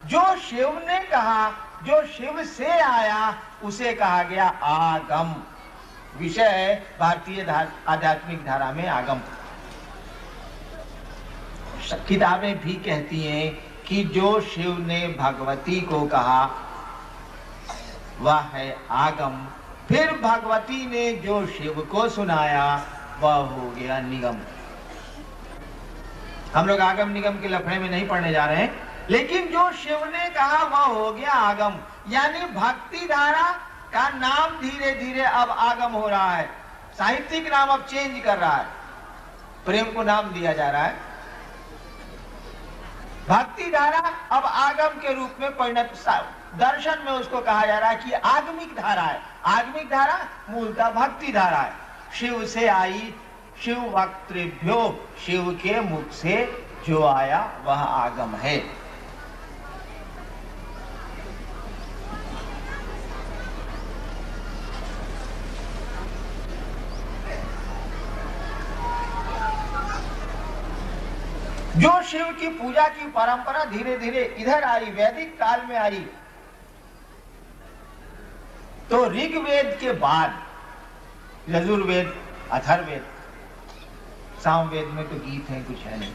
जो शिव ने कहा, जो शिव से आया, उसे कहा गया आगम। विषय है भारतीय आध्यात्मिक धारा में आगम। किताबें भी कहती हैं कि जो शिव ने भगवती को कहा वह है आगम, फिर भगवती ने जो शिव को सुनाया वह हो गया निगम। हम लोग आगम निगम के लफड़े में नहीं पढ़ने जा रहे हैं, लेकिन जो शिव ने कहा वह हो गया आगम। यानी भक्ति धारा का नाम धीरे धीरे अब आगम हो रहा है। साहित्यिक नाम अब चेंज कर रहा है, प्रेम को नाम दिया जा रहा है। भक्ति धारा अब आगम के रूप में परिणत, दर्शन में उसको कहा जा रहा है कि आगमिक धारा है। आगमिक धारा मूलतः भक्ति धारा है। शिव से आई, शिव वक्तृभ्यो, शिव के मुख से जो आया वह आगम है। जो शिव की पूजा की परंपरा धीरे धीरे इधर आई, वैदिक काल में आई, तो ऋग्वेद के बाद यजुर्वेद, अथर्ववेद, सामवेद में तो गीत है, कुछ है नहीं।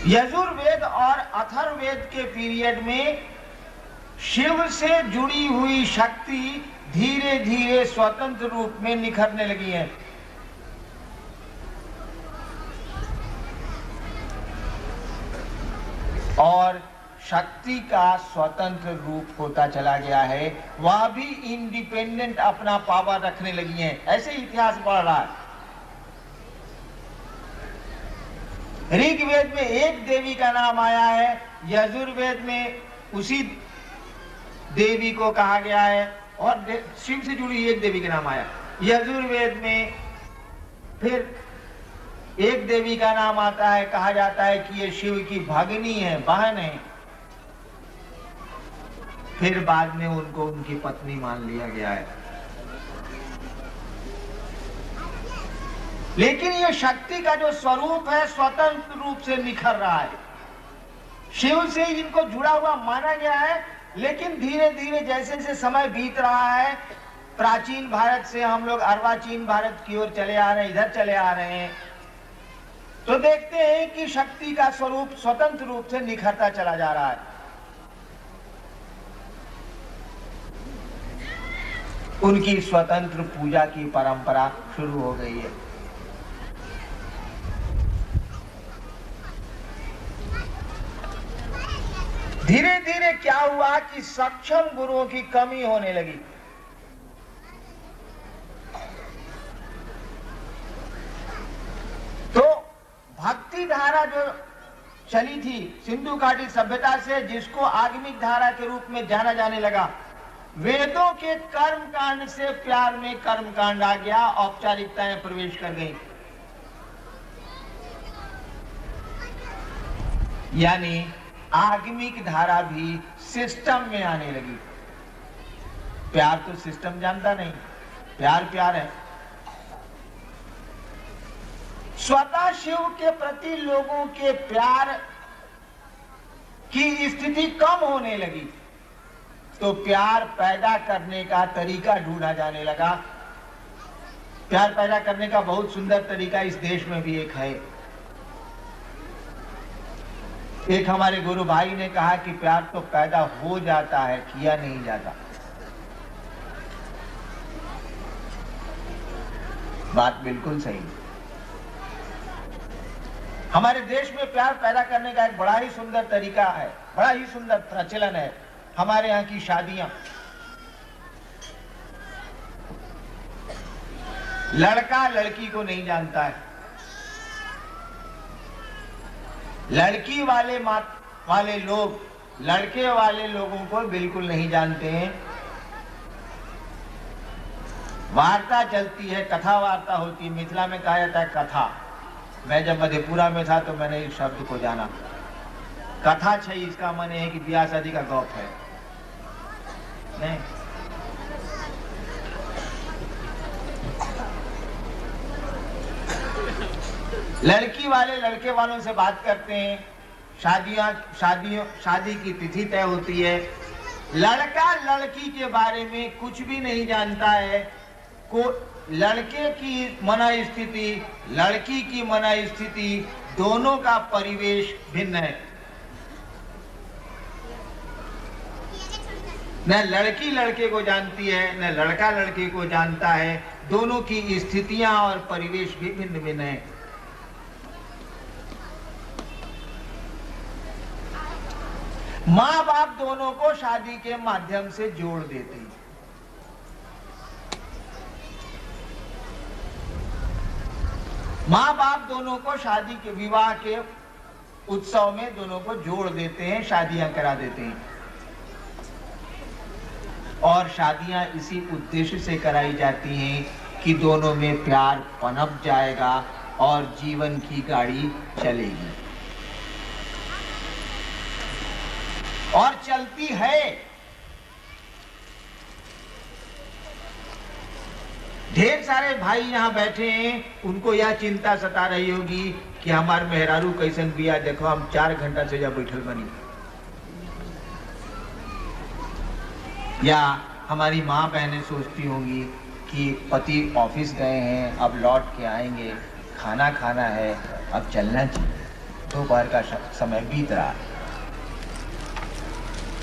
यजुर्वेद और अथर्ववेद के पीरियड में शिव से जुड़ी हुई शक्ति धीरे धीरे स्वतंत्र रूप में निखरने लगी है। और शक्ति का स्वतंत्र रूप होता चला गया है, वह भी इंडिपेंडेंट अपना पावर रखने लगी हैं। ऐसे इतिहास बढ़ रहा है। ऋग्वेद में एक देवी का नाम आया है, यजुर्वेद में उसी देवी को कहा गया है, और शिव से जुड़ी एक देवी का नाम आया। यजुर्वेद में फिर एक देवी का नाम आता है, कहा जाता है कि ये शिव की भगिनी है, बहन है। फिर बाद में उनको उनकी पत्नी मान लिया गया है। लेकिन ये शक्ति का जो स्वरूप है स्वतंत्र रूप से निखर रहा है। शिव से इनको जुड़ा हुआ माना गया है, लेकिन धीरे धीरे जैसे जैसे समय बीत रहा है, प्राचीन भारत से हम लोग अर्वाचीन भारत की ओर चले आ रहे हैं, इधर चले आ रहे हैं, तो देखते हैं कि शक्ति का स्वरूप स्वतंत्र रूप से निखरता चला जा रहा है। उनकी स्वतंत्र पूजा की परंपरा शुरू हो गई है। धीरे धीरे क्या हुआ कि सक्षम गुरुओं की कमी होने लगी। तो भक्ति धारा जो चली थी सिंधु घाटी सभ्यता से, जिसको आगमिक धारा के रूप में जाना जाने लगा, वेदों के कर्म कांड से प्यार में कर्म कांड आ गया, औपचारिकताएं प्रवेश कर गई। यानी आगमिक धारा भी सिस्टम में आने लगी। प्यार तो सिस्टम जानता नहीं, प्यार प्यार है। स्वतः शिव के प्रति लोगों के प्यार की स्थिति कम होने लगी, तो प्यार पैदा करने का तरीका ढूंढा जाने लगा। प्यार पैदा करने का बहुत सुंदर तरीका इस देश में भी एक है। एक हमारे गुरु भाई ने कहा कि प्यार तो पैदा हो जाता है, किया नहीं जाता। बात बिल्कुल सही। हमारे देश में प्यार पैदा करने का एक बड़ा ही सुंदर तरीका है, बड़ा ही सुंदर प्रचलन है। हमारे यहाँ की शादियां, लड़का लड़की को नहीं जानता है, लड़की वाले लोग लड़के वाले लोगों को बिल्कुल नहीं जानते हैं। वार्ता चलती है, कथा वार्ता होती है। मिथिला में कहा जाता है कथा। मैं जब मधेपुरा में था तो मैंने इस शब्द को जाना। कथा छै, इसका मन है कि ब्याह शादी का गौप है नहीं। लड़की वाले लड़के वालों से बात करते हैं, शादी की तिथि तय होती है। लड़का लड़की के बारे में कुछ भी नहीं जानता है। लड़के की मना स्थिति, लड़की की मना स्थिति, दोनों का परिवेश भिन्न है। न लड़की लड़के को जानती है, न लड़का लड़के को जानता है। दोनों की स्थितियां और परिवेश भी भिन्न भिन्न है। माँ बाप दोनों को शादी के माध्यम से जोड़ देते हैं। माँ बाप दोनों को शादी के विवाह के उत्सव में दोनों को जोड़ देते हैं, शादियां करा देते हैं। और शादियां इसी उद्देश्य से कराई जाती हैं कि दोनों में प्यार पनप जाएगा और जीवन की गाड़ी चलेगी। और चलती है। ढेर सारे भाई यहाँ बैठे हैं, उनको यह चिंता सता रही होगी कि हमार मेहरारू कैसन बिया, देखो हम 4 घंटा से जब बैठल बनी। या हमारी माँ बहनें सोचती होंगी कि पति ऑफिस गए हैं, अब लौट के आएंगे, खाना खाना है, अब चलना चाहिए, दोपहर का समय बीत रहा है।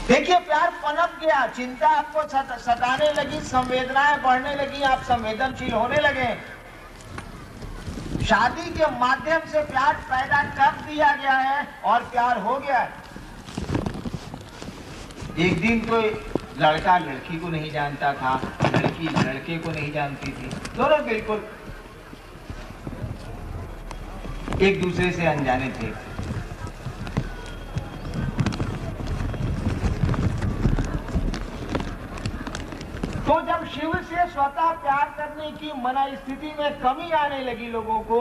देखिए, प्यार पनप गया, चिंता आपको सताने लगी, संवेदनाएं बढ़ने लगी, आप संवेदनशील होने लगे। शादी के माध्यम से प्यार पैदा कर दिया गया है और प्यार हो गया है। एक दिन तो लड़का लड़की को नहीं जानता था, लड़की लड़के को नहीं जानती थी, दोनों बिल्कुल एक दूसरे से अनजाने थे। तो जब शिव से स्वतः प्यार करने की मना स्थिति में कमी आने लगी लोगों को,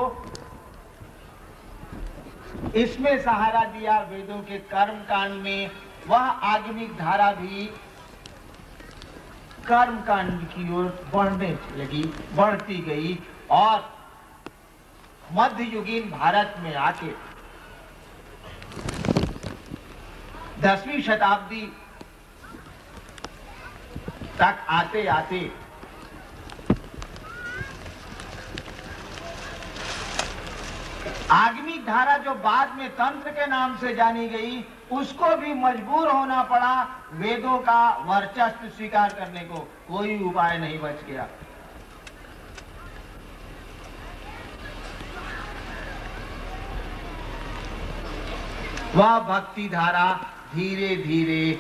इसमें सहारा दिया वेदों के कर्म कांड में। वह आगमिक धारा भी कर्म कांड की ओर बढ़ने लगी, बढ़ती गई और मध्ययुगीन भारत में आके 10वीं शताब्दी तक आते आते आगमिक धारा जो बाद में तंत्र के नाम से जानी गई, उसको भी मजबूर होना पड़ा वेदों का वर्चस्व स्वीकार करने को। कोई उपाय नहीं बच गया। वह भक्ति धारा धीरे धीरे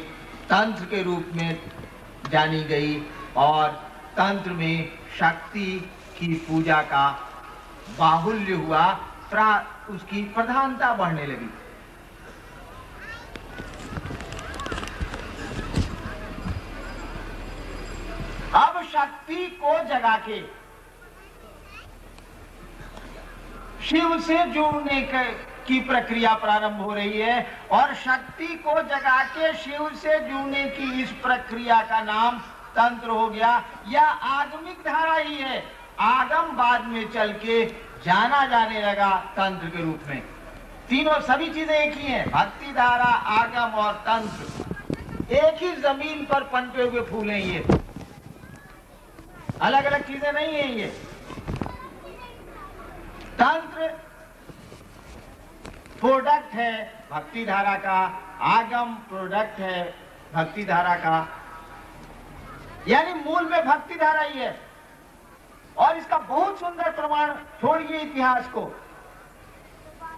तंत्र के रूप में जानी गई और तंत्र में शक्ति की पूजा का बाहुल्य हुआ, उसकी प्रधानता बढ़ने लगी। अब शक्ति को जगा के शिव से जुड़ने की प्रक्रिया प्रारंभ हो रही है और शक्ति को जगा के शिव से जुड़ने की इस प्रक्रिया का नाम तंत्र हो गया। यह आगमिक धारा ही है। आगम बाद में चल के जाना जाने लगा तंत्र के रूप में। तीनों सभी चीजें एक ही हैं, भक्ति धारा, आगम और तंत्र एक ही जमीन पर पनपे हुए फूल हैं। ये अलग अलग चीजें नहीं है। ये तंत्र प्रोडक्ट है भक्ति धारा का, आगम प्रोडक्ट है भक्ति धारा का, यानी मूल में भक्ति धारा ही है। और इसका बहुत सुंदर प्रमाण, छोड़िए इतिहास को,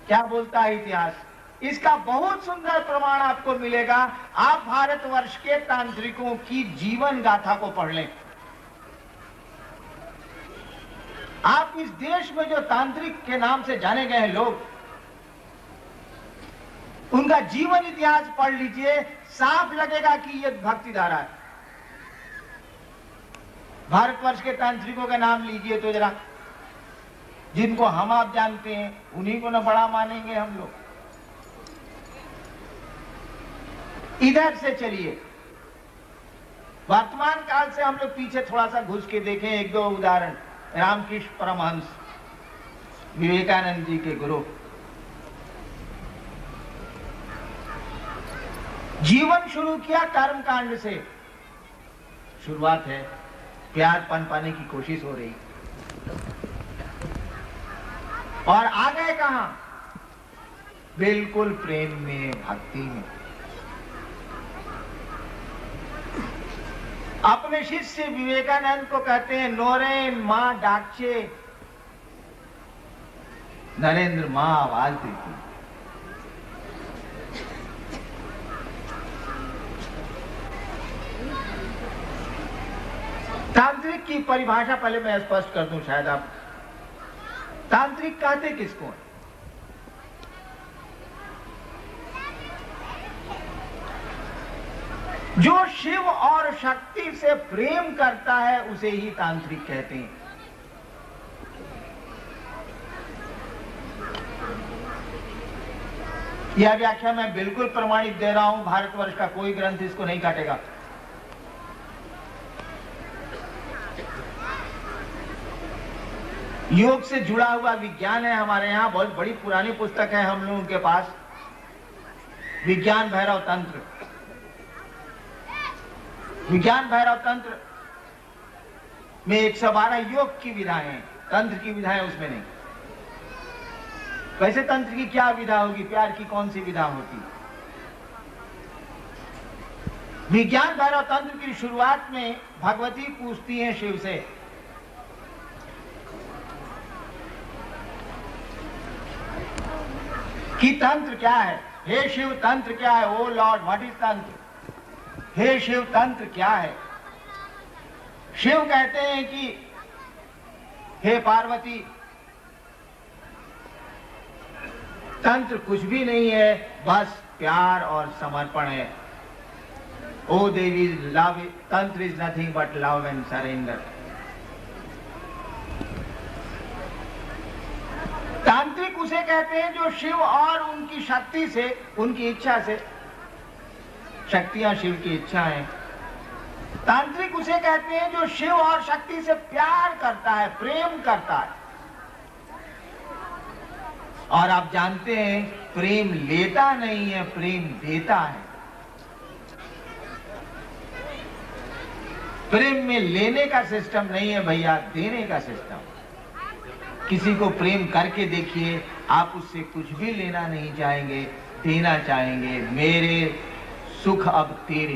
क्या बोलता है इतिहास, इसका बहुत सुंदर प्रमाण आपको मिलेगा। आप भारतवर्ष के तांत्रिकों की जीवन गाथा को पढ़ लें। आप इस देश में जो तांत्रिक के नाम से जाने गए हैं लोग, उनका जीवन इतिहास पढ़ लीजिए, साफ लगेगा कि ये भक्ति धारा है। भारतवर्ष के तांत्रिकों का नाम लीजिए तो जरा, जिनको हम आप जानते हैं, उन्हीं को ना बड़ा मानेंगे हम लोग। इधर से चलिए, वर्तमान काल से हम लोग पीछे थोड़ा सा घुस के देखें। एक दो उदाहरण। रामकृष्ण परमहंस, विवेकानंद जी के गुरु। जीवन शुरू किया कर्म कांड से, शुरुआत है, प्यार पनपाने की कोशिश हो रही, और आ गए कहां? बिल्कुल प्रेम में, भक्ति में। अपने शिष्य विवेकानंद को कहते हैं नोरेन मां डाकचे, नरेंद्र मां आवाज देती। तांत्रिक की परिभाषा पहले मैं स्पष्ट कर दूं, शायद आप तांत्रिक कहते किसको है? जो शिव और शक्ति से प्रेम करता है उसे ही तांत्रिक कहते हैं। यह व्याख्या मैं बिल्कुल प्रमाणित दे रहा हूं, भारतवर्ष का कोई ग्रंथ इसको नहीं काटेगा। योग से जुड़ा हुआ विज्ञान है हमारे यहाँ, बहुत बड़ी पुरानी पुस्तक है हम लोगों के पास, विज्ञान भैरव तंत्र। विज्ञान भैरव तंत्र में 112 योग की विधाएं हैं, तंत्र की विधाएं उसमें नहीं। वैसे तंत्र की क्या विधा होगी, प्यार की कौन सी विधा होती? विज्ञान भैरव तंत्र की शुरुआत में भगवती पूछती हैं शिव से, कि तंत्र क्या है? हे शिव तंत्र क्या है? ओ लॉर्ड व्हाट इज तंत्र? हे शिव तंत्र क्या है? शिव कहते हैं कि हे पार्वती, तंत्र कुछ भी नहीं है, बस प्यार और समर्पण है। ओ देवी, लव, तंत्र is nothing but love and surrender. तांत्रिक उसे कहते हैं जो शिव और उनकी शक्ति से, उनकी इच्छा से, शक्तियां शिव की इच्छा है। तांत्रिक उसे कहते हैं जो शिव और शक्ति से प्यार करता है, प्रेम करता है। और आप जानते हैं प्रेम लेता नहीं है, प्रेम देता है। प्रेम में लेने का सिस्टम नहीं है भैया, देने का सिस्टम। किसी को प्रेम करके देखिए, आप उससे कुछ भी लेना नहीं चाहेंगे, देना चाहेंगे। मेरे सुख अब तेरे,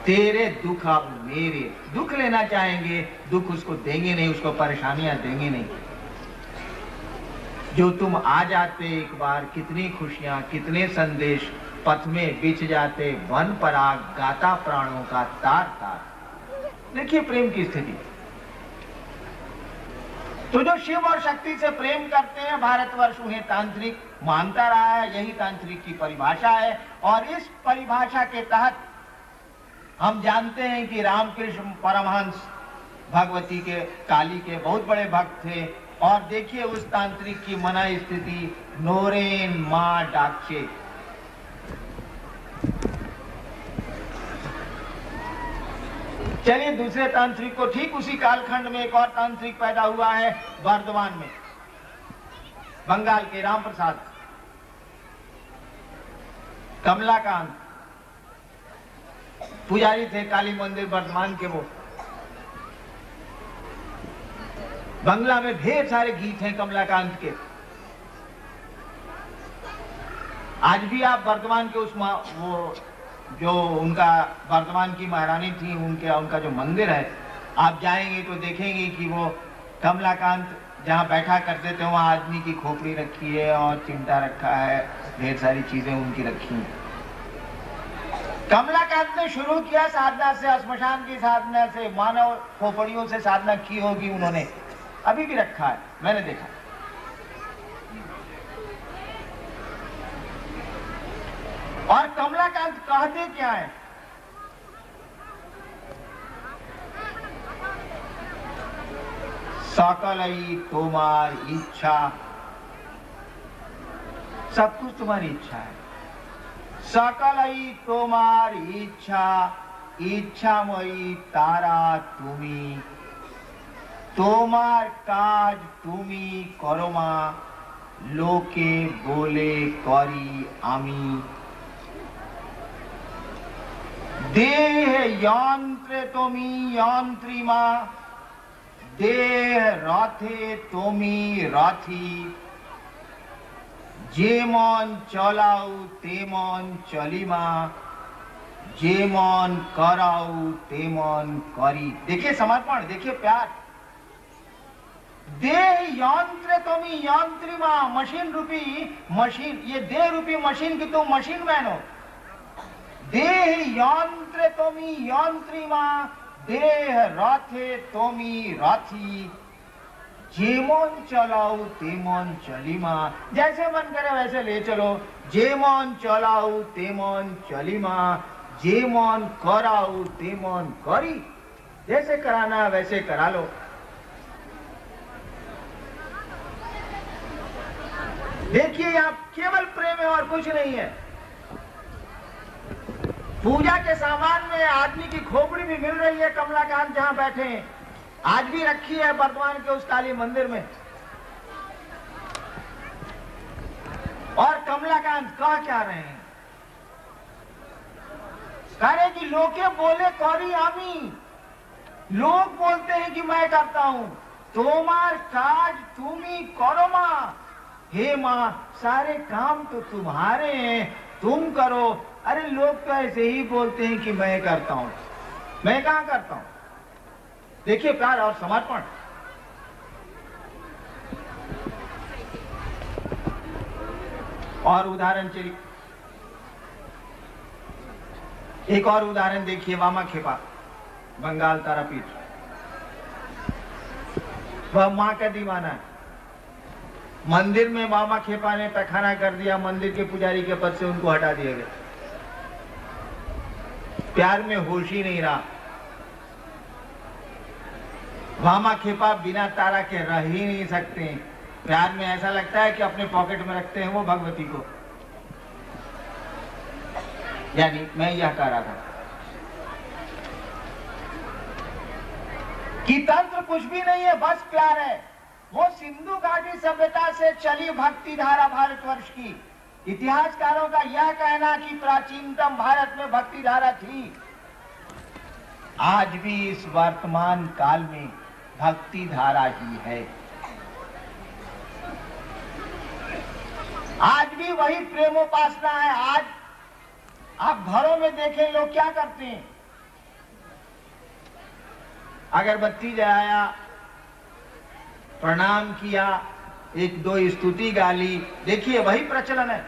तेरे दुख अब मेरे। दुख लेना चाहेंगे, दुख उसको देंगे नहीं, उसको परेशानियां देंगे नहीं। जो तुम आ जाते एक बार, कितनी खुशियां, कितने संदेश पथ में बिछ जाते, वन पराग गाता प्राणों का तार तार। देखिए प्रेम की स्थिति। तो जो शिव और शक्ति से प्रेम करते हैं, भारतवर्ष उन्हें तांत्रिक मानता रहा है, यही तांत्रिक की परिभाषा है। और इस परिभाषा के तहत हम जानते हैं कि रामकृष्ण परमहंस भगवती के, काली के बहुत बड़े भक्त थे। और देखिए उस तांत्रिक की मना स्थिति, नोरेन मां डाकचे। चलिए दूसरे तांत्रिक को, ठीक उसी कालखंड में एक और तांत्रिक पैदा हुआ है बर्धमान में, बंगाल के राम प्रसाद, कमलाकांत पुजारी थे काली मंदिर बर्धमान के। वो बंगला में ढेर सारे गीत हैं कमलाकांत के। आज भी आप बर्धमान के उस वो जो उनका बर्धमान की महारानी थी, उनका जो मंदिर है, आप जाएंगे तो देखेंगे कि वो कमलाकांत जहाँ बैठा करते थे वहाँ आदमी की खोपड़ी रखी है और चिमटा रखा है, ढेर सारी चीजें उनकी रखी हैं। कमलाकांत ने शुरू किया साधना से, श्मशान की साधना से, मानव खोपड़ियों से साधना की होगी उन्होंने, अभी भी रखा है, मैंने देखा। और कमलाकांत कहते क्या है? सकलई तुम्हार इच्छा, सब कुछ तुम्हारी इच्छा है। सकलई तुम्हार इच्छा, इच्छामयी तारा तुम्ही। তোমার কাজ তুমি করো মা, লোকে বলে করি আমি। দেহ যন্ত্রে তুমি যন্ত্রী মা, দেহ রথে তুমি রথী। যেমন চলাও তেমন চলিমা, যেমन कराओ तेमन करी। देखिए समर्पण, देखिए प्यार। देह यंत्र तुम यंत्री मां, मशीन रूपी मशीन, ये देह रूपी मशीन की तुम मशीन बनो। देह यंत्र तुम यंत्री मां, देह रथे तुम रथी। जेमन चलाओ तेमन चलिमा, जैसे मन करे वैसे ले चलो। जेमन चलाओ तेमन चलिमा, जेमन कराओ तेमन करी। जैसे कराना वैसे करा लो। देखिए यहाँ केवल प्रेम है और कुछ नहीं है। पूजा के सामान में आदमी की खोपड़ी भी मिल रही है, कमलाकांत जहां बैठे हैं आज भी रखी है बर्धमान के उस काली मंदिर में। और कमलाकांत कह क्या रहे हैं? कह रहे कि लोके बोले कौरी आमी, लोग बोलते हैं कि मैं करता हूं। तुम्हार काज तुम ही करो मां। हे मां, सारे काम तो तुम्हारे हैं, तुम करो। अरे लोग तो ऐसे ही बोलते हैं कि मैं करता हूं, मैं कहां करता हूं। देखिए प्यार और समर्पण। और उदाहरण चलिए, एक और उदाहरण देखिए। वामा खेपा, बंगाल तारापीठ। वह मां का दीवाना है। मंदिर में वामा खेपा ने पैखाना कर दिया, मंदिर के पुजारी के पद से उनको हटा दिया गया। प्यार में होश ही नहीं रहा। वामा खेपा बिना तारा के रह ही नहीं सकते। प्यार में ऐसा लगता है कि अपने पॉकेट में रखते हैं वो भगवती को। यानी मैं यह कह रहा था कि तंत्र कुछ भी नहीं है, बस प्यार है। वो सिंधु घाटी सभ्यता से चली भक्ति धारा भारतवर्ष की। इतिहासकारों का यह कहना कि प्राचीनतम भारत में भक्ति धारा थी। आज भी इस वर्तमान काल में भक्ति धारा ही है। आज भी वही प्रेमोपासना है। आज आप घरों में देखें लोग क्या करते हैं, अगरबत्ती जलाया, प्रणाम किया, एक दो स्तुति गाली। देखिए वही प्रचलन है।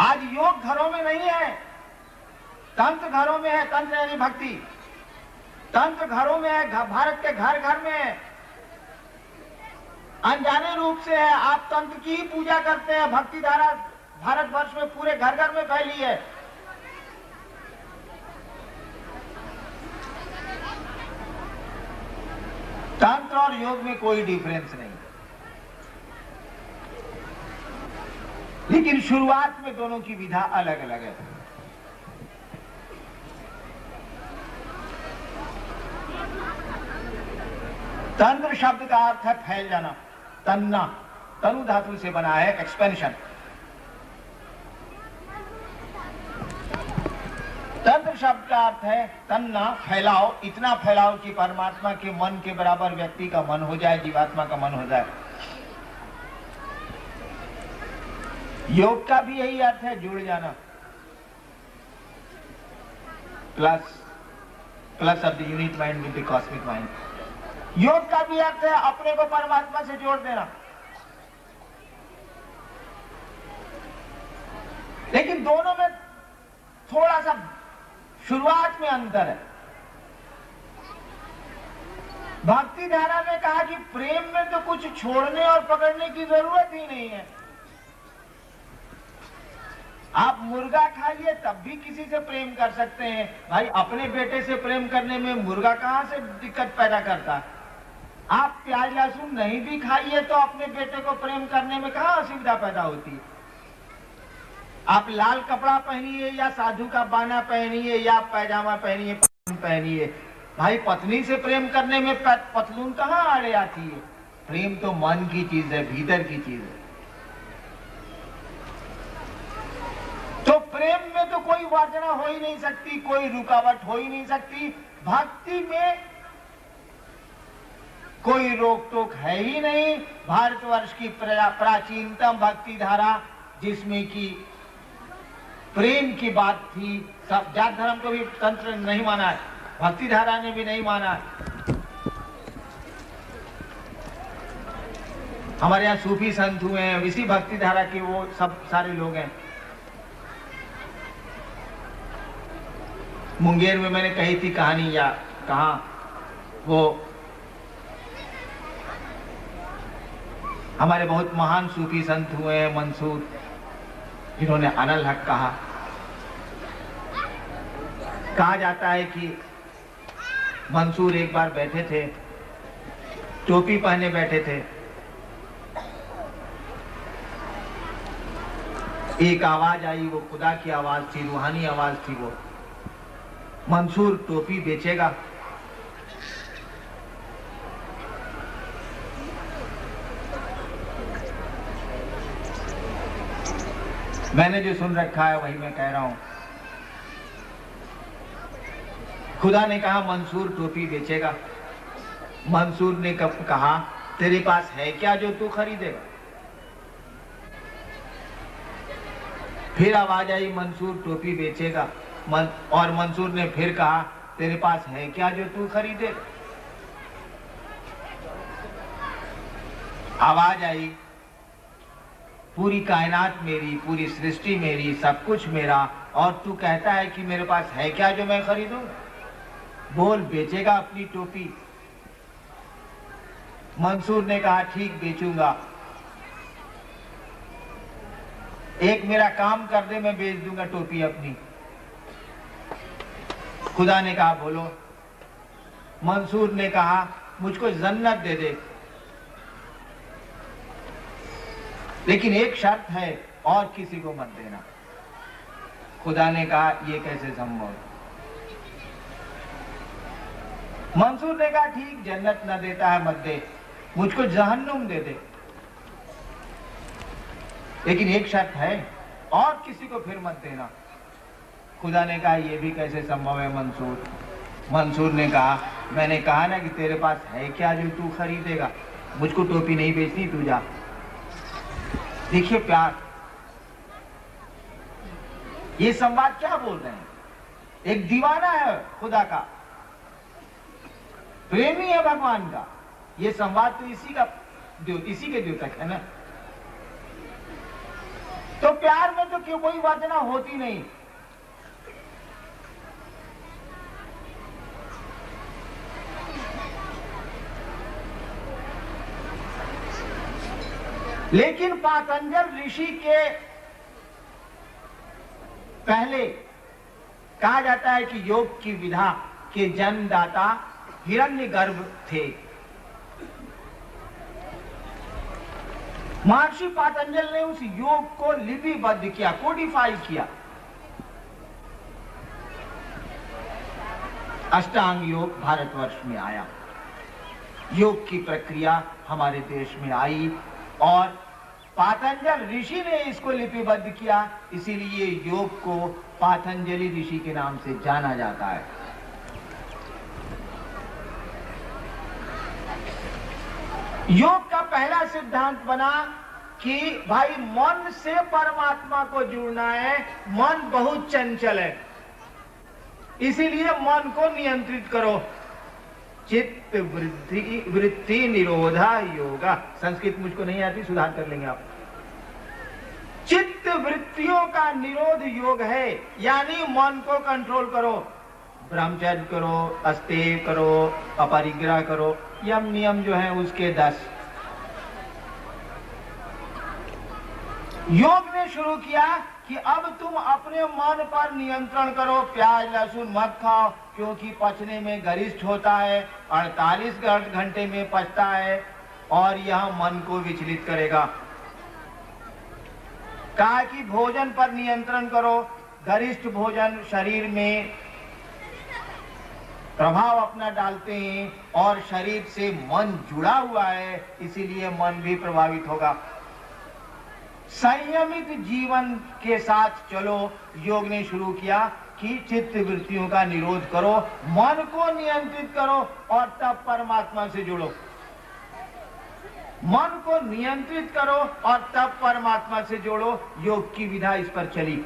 आज योग घरों में नहीं है, तंत्र घरों में है। तंत्र यानी भक्ति, तंत्र घरों में है, भारत के घर घर में है। अनजाने रूप से है। आप तंत्र की ही पूजा करते हैं। भक्ति धारा भारतवर्ष में पूरे घर घर में फैली है। तंत्र और योग में कोई डिफरेंस नहीं, लेकिन शुरुआत में दोनों की विधा अलग अलग है। तंत्र शब्द का अर्थ है फैल जाना, तन्ना, तनु धातु से बना है, एक्सपेंशन। तंत्र शब्द का अर्थ है तन्ना, फैलाओ, इतना फैलाओ कि परमात्मा के मन के बराबर व्यक्ति का मन हो जाए, जीवात्मा का मन हो जाए। योग का भी यही अर्थ है, जुड़ जाना। Plus of the unit mind with the cosmic mind. योग का भी अर्थ है अपने को परमात्मा से जोड़ देना। लेकिन दोनों में थोड़ा सा शुरुआत में अंतर है। भक्ति धारा ने कहा कि प्रेम में तो कुछ छोड़ने और पकड़ने की जरूरत ही नहीं है। आप मुर्गा खाइए तब भी किसी से प्रेम कर सकते हैं। भाई अपने बेटे से प्रेम करने में मुर्गा कहां से दिक्कत पैदा करता है? आप प्याज लहसुन नहीं भी खाइए तो अपने बेटे को प्रेम करने में कहां असुविधा पैदा होती है? आप लाल कपड़ा पहनिए या साधु का बाना पहनिए या पैजामा पहनिए, पहनिए, भाई पत्नी से प्रेम करने में पतलून कहाँ आड़े आती है? प्रेम तो मन की चीज है, भीतर की चीज है। तो प्रेम में तो कोई वासना हो ही नहीं सकती, कोई रुकावट हो ही नहीं सकती। भक्ति में कोई रोक टोक है ही नहीं। भारतवर्ष की प्राचीनतम भक्ति धारा जिसमें कि प्रेम की बात थी, सब जात धर्म को भी तंत्र नहीं माना है, भक्ति धारा ने भी नहीं माना है। हमारे यहाँ सूफी संत हुए हैं, इसी भक्ति धारा के वो सब सारे लोग हैं। मुंगेर में मैंने कही थी कहानी, या कहा वो हमारे बहुत महान सूफी संत हुए हैं मंसूर, जिन्होंने अनल हक कहा जाता है कि मंसूर एक बार बैठे थे, टोपी पहने बैठे थे। एक आवाज आई, वो खुदा की आवाज थी, रूहानी आवाज थी। वो मंसूर टोपी बेचेगा। मैंने जो सुन रखा है वही मैं कह रहा हूं। खुदा ने कहा मंसूर टोपी बेचेगा। मंसूर ने कब कहा तेरे पास है क्या जो तू खरीदेगा? फिर आवाज आई मंसूर टोपी बेचेगा। और मंसूर ने फिर कहा तेरे पास है क्या जो तू खरीदेगा? आवाज आई पूरी कायनात मेरी, पूरी सृष्टि मेरी, सब कुछ मेरा, और तू कहता है कि मेरे पास है क्या जो मैं खरीदूं? बोल, बेचेगा अपनी टोपी? मंसूर ने कहा ठीक बेचूंगा, एक मेरा काम कर दे, मैं बेच दूंगा टोपी अपनी। खुदा ने कहा बोलो। मंसूर ने कहा मुझको जन्नत दे दे, लेकिन एक शर्त है, और किसी को मत देना। खुदा ने कहा ये कैसे संभव? मंसूर ने कहा ठीक, जन्नत न देता है मत दे, मुझको जहन्नुम दे दे, लेकिन एक शर्त है, और किसी को फिर मत देना। खुदा ने कहा ये भी कैसे संभव है मंसूर? मंसूर ने कहा मैंने कहा ना कि तेरे पास है क्या जो तू खरीदेगा? मुझको टोपी नहीं बेचनी, तू जा। देखिए प्यार, ये संवाद क्या बोल रहे हैं? एक दीवाना है खुदा का, प्रेमी है भगवान का। ये संवाद तो इसी के द्योतक है ना। तो प्यार में तो कोई वासना होती नहीं। लेकिन पातंजल ऋषि के पहले कहा जाता है कि योग की विधा के जन्मदाता हिरण्यगर्भ थे। महर्षि पातंजल ने उस योग को लिपिबद्ध किया, कोडिफाई किया। अष्टांग योग भारतवर्ष में आया, योग की प्रक्रिया हमारे देश में आई, और पातंजल ऋषि ने इसको लिपिबद्ध किया, इसीलिए योग को पातंजलि ऋषि के नाम से जाना जाता है। योग का पहला सिद्धांत बना कि भाई मन से परमात्मा को जुड़ना है। मन बहुत चंचल है, इसीलिए मन को नियंत्रित करो। चित्त वृत्ति निरोधा योगा। संस्कृत मुझको नहीं आती, सुधार कर लेंगे आप। चित्त वृत्तियों का निरोध योग है, यानी मन को कंट्रोल करो। ब्रह्मचर्य करो, अस्तेय करो, अपरिग्रह करो, यम नियम जो है उसके 10। योग ने शुरू किया कि अब तुम अपने मन पर नियंत्रण करो। प्याज लहसुन मत खाओ, क्योंकि पचने में गरिष्ठ होता है, 48 घंटे में पचता है, और यह मन को विचलित करेगा। कहा कि भोजन पर नियंत्रण करो। गरिष्ठ भोजन शरीर में प्रभाव अपना डालते हैं और शरीर से मन जुड़ा हुआ है, इसीलिए मन भी प्रभावित होगा। संयमित जीवन के साथ चलो। योग ने शुरू किया कि चित्त वृत्तियों का निरोध करो, मन को नियंत्रित करो और तब परमात्मा से जुड़ो। मन को नियंत्रित करो और तब परमात्मा से जोड़ो। योग की विधा इस पर चली।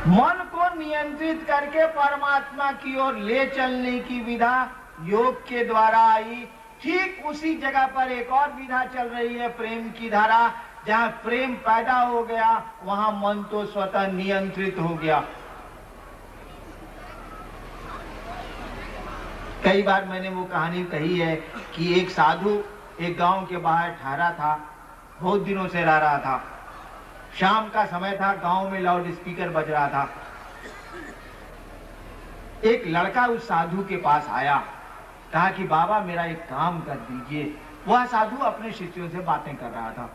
मन को नियंत्रित करके परमात्मा की ओर ले चलने की विधा योग के द्वारा आई। ठीक उसी जगह पर एक और विधा चल रही है, प्रेम की धारा। जहां प्रेम पैदा हो गया वहां मन तो स्वतः नियंत्रित हो गया। कई बार मैंने वो कहानी कही है कि एक साधु एक गांव के बाहर ठहरा था, बहुत दिनों से रह रहा था। शाम का समय था, गांव में लाउड स्पीकर बज रहा था। एक लड़का उस साधु के पास आया, कहा कि बाबा मेरा एक काम कर दीजिए। वह साधु अपने शिष्यों से बातें कर रहा था।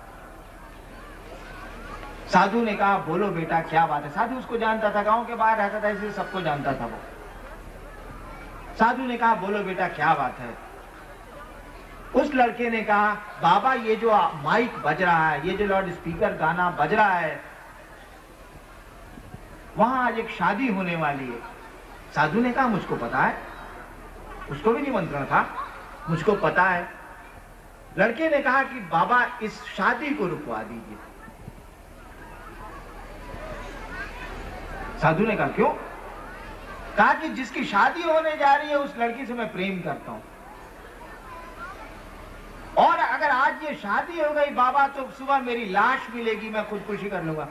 साधु ने कहा बोलो बेटा क्या बात है। साधु उसको जानता था, गांव के बाहर रहता था, इसलिए सबको जानता था वो। साधु ने कहा बोलो बेटा क्या बात है। उस लड़के ने कहा बाबा ये जो माइक बज रहा है, ये जो लाउड स्पीकर गाना बज रहा है, वहां आज एक शादी होने वाली है। साधु ने कहा मुझको पता है, उसको भी निमंत्रण था, मुझको पता है। लड़के ने कहा कि बाबा इस शादी को रुकवा दीजिए। साधु ने कहा क्यों? कहा कि जिसकी शादी होने जा रही है उस लड़की से मैं प्रेम करता हूं, और अगर आज ये शादी हो गई बाबा तो सुबह मेरी लाश मिलेगी, मैं खुदकुशी कर लूंगा।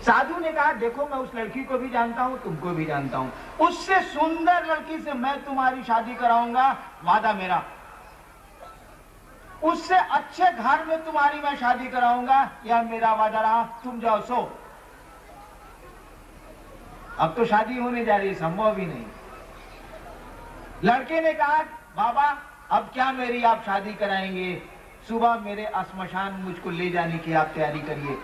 साधु ने कहा देखो मैं उस लड़की को भी जानता हूं, तुमको भी जानता हूं, उससे सुंदर लड़की से मैं तुम्हारी शादी कराऊंगा, वादा मेरा। उससे अच्छे घर में तुम्हारी मैं शादी कराऊंगा, यह मेरा वादा रहा। तुम जाओ सो। अब तो शादी होने जा रही है, संभव भी नहीं। लड़के ने कहा बाबा अब क्या मेरी आप शादी कराएंगे, सुबह मेरे श्मशान मुझको ले जाने की आप तैयारी करिए।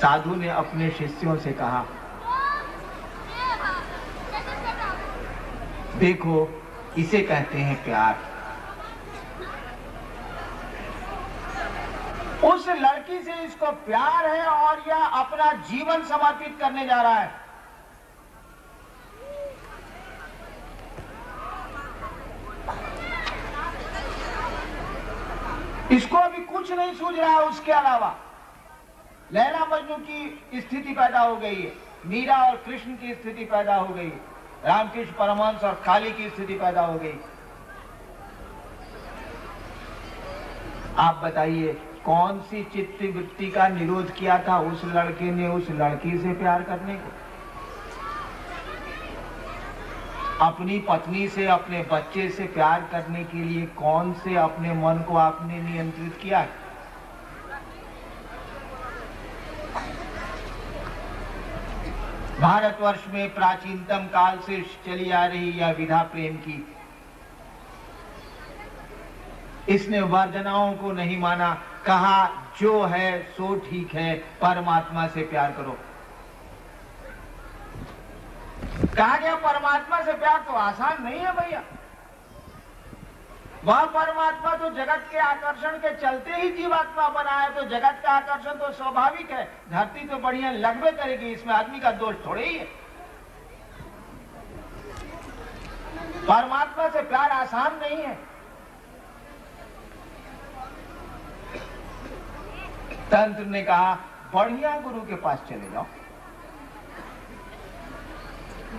साधु ने अपने शिष्यों से कहा देखो इसे कहते हैं प्यार। उस लड़की से इसको प्यार है और यह अपना जीवन समर्पित करने जा रहा है। इसको अभी कुछ नहीं सूझ रहा है उसके अलावा। लैला मजनू की स्थिति पैदा हो गई है, मीरा और कृष्ण की स्थिति पैदा हो गई, रामकृष्ण परमहंस और काली की स्थिति पैदा हो गई। आप बताइए कौन सी चित्त वृत्ति का निरोध किया था उस लड़के ने उस लड़की से प्यार करने को? अपनी पत्नी से, अपने बच्चे से प्यार करने के लिए कौन से अपने मन को आपने नियंत्रित किया? भारतवर्ष में प्राचीनतम काल से चली आ रही यह विधा प्रेम की, इसने वर्जनाओं को नहीं माना, कहा जो है सो ठीक है, परमात्मा से प्यार करो। कहा गया परमात्मा से प्यार तो आसान नहीं है भैया। वह परमात्मा तो जगत के आकर्षण के चलते ही जीवात्मा बना है, तो जगत का आकर्षण तो स्वाभाविक है। धरती तो बढ़िया लगबे करेगी, इसमें आदमी का दोष थोड़े ही है। परमात्मा से प्यार आसान नहीं है। तंत्र ने कहा बढ़िया गुरु के पास चले जाओ,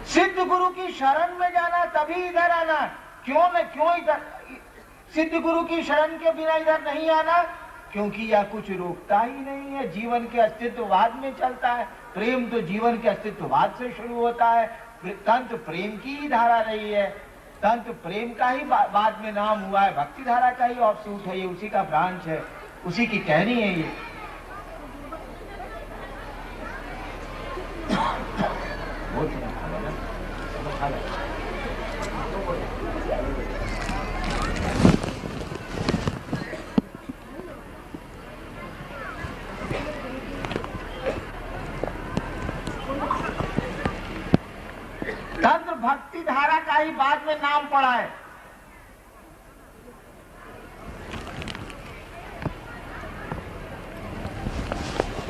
सिद्ध गुरु की शरण में जाना, तभी इधर आना। क्यों इधर सिद्ध गुरु की शरण के बिना इधर नहीं आना? क्योंकि यह कुछ रोकता ही नहीं है, जीवन के अस्तित्ववाद में चलता है। प्रेम तो जीवन के अस्तित्ववाद से शुरू होता है। तंत्र प्रेम की ही धारा रही है, तंत्र प्रेम का ही बाद में नाम हुआ है, भक्ति धारा का ही ऑफशूट है, ये उसी का ब्रांच है, उसी की टहनी है ये। बाद में नाम पड़ा है।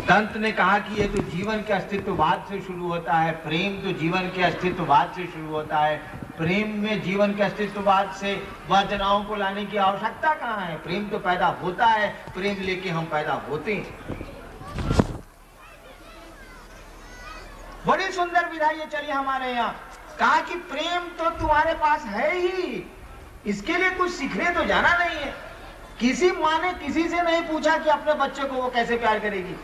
संत ने कहा कि ये तो जीवन के अस्तित्ववाद से शुरू होता है, प्रेम तो जीवन के अस्तित्ववाद से शुरू होता है। प्रेम में जीवन के अस्तित्ववाद से वासनाओं को लाने की आवश्यकता कहाँ है? प्रेम तो पैदा होता है, प्रेम लेके हम पैदा होते हैं। बड़ी सुंदर विधा ये चली हमारे यहाँ। कहा कि प्रेम तो तुम्हारे पास है ही, इसके लिए कुछ सीखने तो जाना नहीं है। किसी माँ ने किसी से नहीं पूछा कि अपने बच्चे को वो कैसे प्यार करेगी।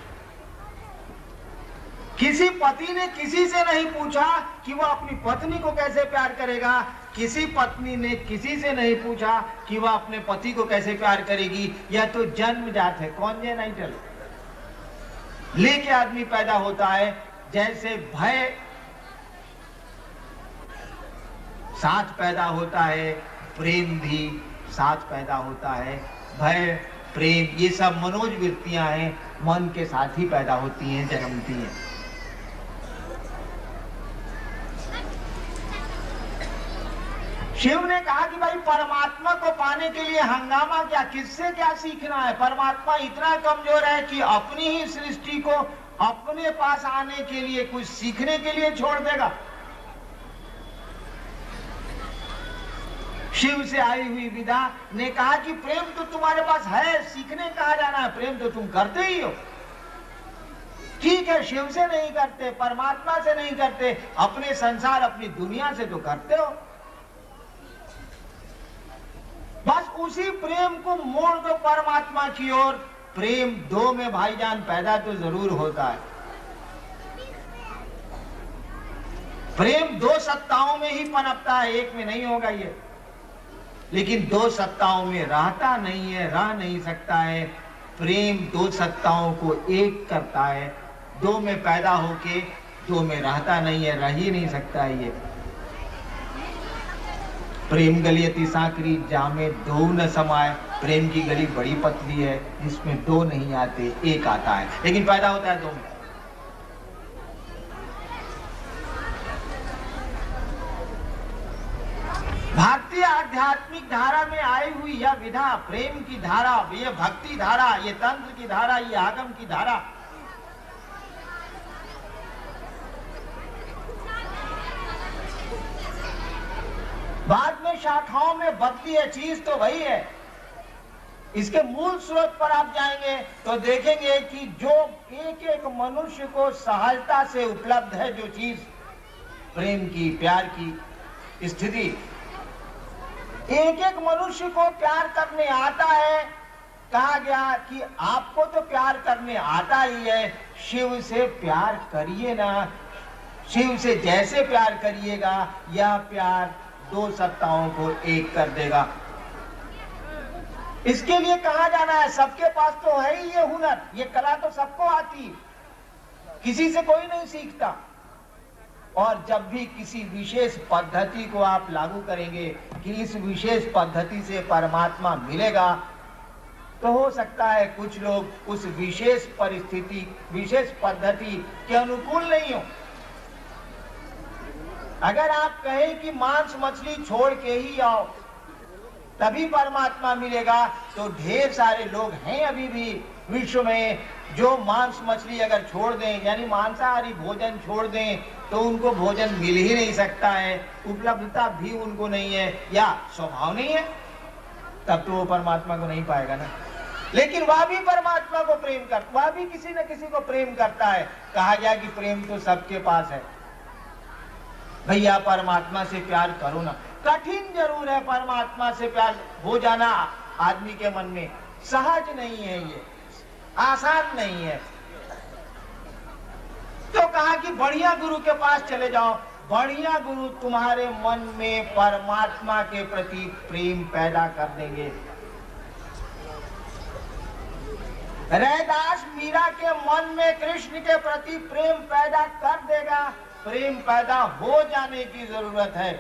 किसी पति ने किसी से नहीं पूछा कि वो अपनी पत्नी को कैसे प्यार करेगा। किसी पत्नी ने किसी से नहीं पूछा कि वह अपने पति को कैसे प्यार करेगी। यह तो जन्मजात है, कॉन्जेनाइटल लेके आदमी पैदा होता है। जैसे भय साथ पैदा होता है, प्रेम भी साथ पैदा होता है। भय, प्रेम ये सब मनोज वृत्तियां हैं, मन के साथ ही पैदा होती हैं, जन्मती हैं। शिव ने कहा कि भाई परमात्मा को पाने के लिए हंगामा क्या, किससे क्या सीखना है? परमात्मा इतना कमजोर है कि अपनी ही सृष्टि को अपने पास आने के लिए, कुछ सीखने के लिए छोड़ देगा। शिव से आई हुई विधा ने कहा कि प्रेम तो तुम्हारे पास है, सीखने कहा जाना है, प्रेम तो तुम करते ही हो। ठीक है, शिव से नहीं करते, परमात्मा से नहीं करते, अपने संसार अपनी दुनिया से तो करते हो। बस उसी प्रेम को मोड़ दो परमात्मा की ओर। प्रेम दो में भाईजान पैदा तो जरूर होता है। प्रेम दो सत्ताओं में ही पनपता है, एक में नहीं होगा ये। लेकिन दो सत्ताओं में रहता नहीं है, रह नहीं सकता है। प्रेम दो सत्ताओं को एक करता है। दो में पैदा होके दो में रहता नहीं है, रह ही नहीं सकता है ये। प्रेम गली अति सांकरी जामे दो न समाए। प्रेम की गली बड़ी पतली है, जिसमें दो नहीं आते, एक आता है, लेकिन पैदा होता है दो में। भारतीय आध्यात्मिक धारा में आई हुई यह विधा, प्रेम की धारा, ये भक्ति धारा, ये तंत्र की धारा, ये आगम की धारा, बाद में शाखाओं में बदली है, चीज तो वही है। इसके मूल स्रोत पर आप जाएंगे तो देखेंगे कि जो एक एक मनुष्य को सहजता से उपलब्ध है, जो चीज प्रेम की, प्यार की स्थिति, एक एक मनुष्य को प्यार करने आता है। कहा गया कि आपको तो प्यार करने आता ही है, शिव से प्यार करिए ना। शिव से जैसे प्यार करिएगा, यह प्यार दो सत्ताओं को एक कर देगा। इसके लिए कहा जाना है, सबके पास तो है ही ये हुनर, ये कला तो सबको आती, किसी से कोई नहीं सीखता। और जब भी किसी विशेष पद्धति को आप लागू करेंगे कि इस विशेष पद्धति से परमात्मा मिलेगा, तो हो सकता है कुछ लोग उस विशेष परिस्थिति, विशेष पद्धति के अनुकूल नहीं हो। अगर आप कहें कि मांस मछली छोड़ के ही आओ तभी परमात्मा मिलेगा, तो ढेर सारे लोग हैं अभी भी विश्व में जो मांस मछली अगर छोड़ दें, यानी मांसाहारी भोजन छोड़ दें, तो उनको भोजन मिल ही नहीं सकता है, उपलब्धता भी उनको नहीं है, या स्वभाव नहीं है, तब तो वो परमात्मा को नहीं पाएगा ना। लेकिन वह भी परमात्मा को प्रेम करता, वह भी किसी न किसी को प्रेम करता है। कहा गया कि प्रेम तो सबके पास है। भैया परमात्मा से प्यार करो ना। कठिन जरूर है परमात्मा से प्यार हो जाना आदमी के मन में, सहज नहीं है, ये आसान नहीं है। तो कहा कि बढ़िया गुरु के पास चले जाओ, बढ़िया गुरु तुम्हारे मन में परमात्मा के प्रति प्रेम पैदा कर देंगे। रैदास मीरा के मन में कृष्ण के प्रति प्रेम पैदा कर देगा। प्रेम पैदा हो जाने की जरूरत है,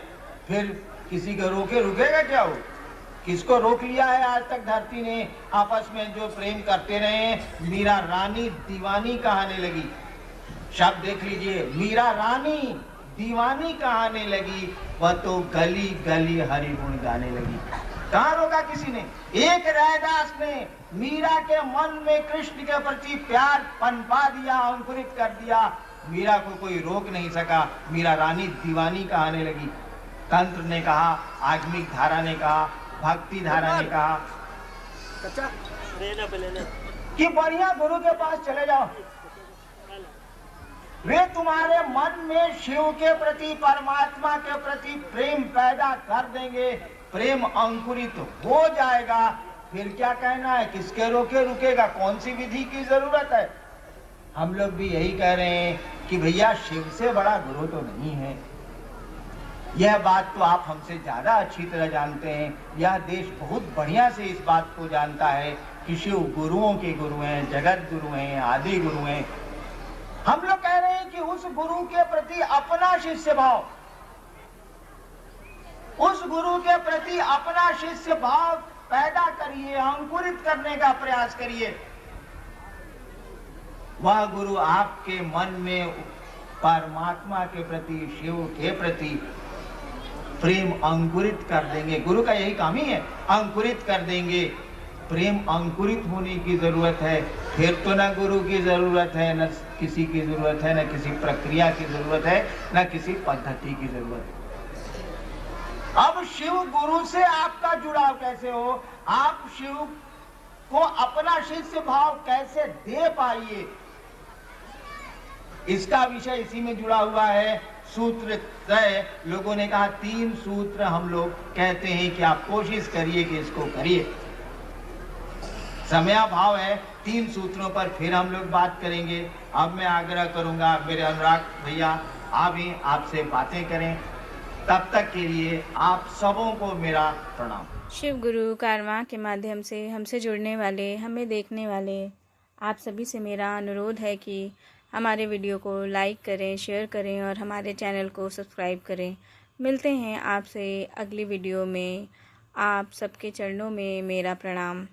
फिर किसी को रोके रुकेगा क्या? हो किसको रोक लिया है आज तक धरती ने? आपस में जो प्रेम करते रहे, मीरा रानी दीवानी कहने लगी। शब्द देख लीजिए, मीरा रानी दीवानी कहाने लगी, वह तो गली गली हरि गुण गाने लगी। कहाँ रोका किसी ने? एक रैदास ने मीरा के मन में कृष्ण के प्रति प्यार पनपा दिया, अंकुरित कर दिया। मीरा को कोई रोक नहीं सका। मीरा रानी दीवानी कहाने लगी। तंत्र ने कहा, आगमिक धारा ने कहा, भक्ति धारा ने कहा कि बढ़िया गुरु के पास चले जाओ, वे तुम्हारे मन में शिव के प्रति, परमात्मा के प्रति प्रेम पैदा कर देंगे, प्रेम अंकुरित हो जाएगा। फिर क्या कहना है, किसके रोके रुकेगा, कौन सी विधि की जरूरत है। हम लोग भी यही कह रहे हैं कि भैया शिव से बड़ा गुरु तो नहीं है। यह बात तो आप हमसे ज्यादा अच्छी तरह जानते हैं। यह देश बहुत बढ़िया से इस बात को जानता है कि शिव गुरुओं के गुरु हैं, जगत गुरु हैं, आदि गुरु हैं। हम लोग कह रहे हैं कि उस गुरु के प्रति अपना शिष्य भाव, उस गुरु के प्रति अपना शिष्य भाव पैदा करिए, अंकुरित करने का प्रयास करिए। वह गुरु आपके मन में परमात्मा के प्रति, शिव के प्रति प्रेम अंकुरित कर देंगे। गुरु का यही काम ही है, अंकुरित कर देंगे। प्रेम अंकुरित होने की जरूरत है। फिर तो न गुरु की जरूरत है, न किसी की जरूरत है, न किसी प्रक्रिया की जरूरत है, न किसी पद्धति की जरूरत है। अब शिव गुरु से आपका जुड़ाव कैसे हो, आप शिव को अपना शिष्य भाव कैसे दे पाइए, इसका विषय इसी में जुड़ा हुआ है। सूत्र तय, लोगों ने कहा 3 सूत्र हम लोग कहते हैं कि आप कोशिश करिए कि इसको करिए। समयाभाव है, 3 सूत्रों पर फिर हम लोग बात करेंगे। अब मैं आग्रह करूंगा मेरे अनुराग भैया, आप ही आपसे बातें करें। तब तक के लिए आप सबों को मेरा प्रणाम। शिव गुरु कारवां के माध्यम से हमसे जुड़ने वाले, हमें देखने वाले आप सभी से मेरा अनुरोध है कि हमारे वीडियो को लाइक करें, शेयर करें और हमारे चैनल को सब्सक्राइब करें। मिलते हैं आपसे अगली वीडियो में। आप सबके चरणों में मेरा प्रणाम।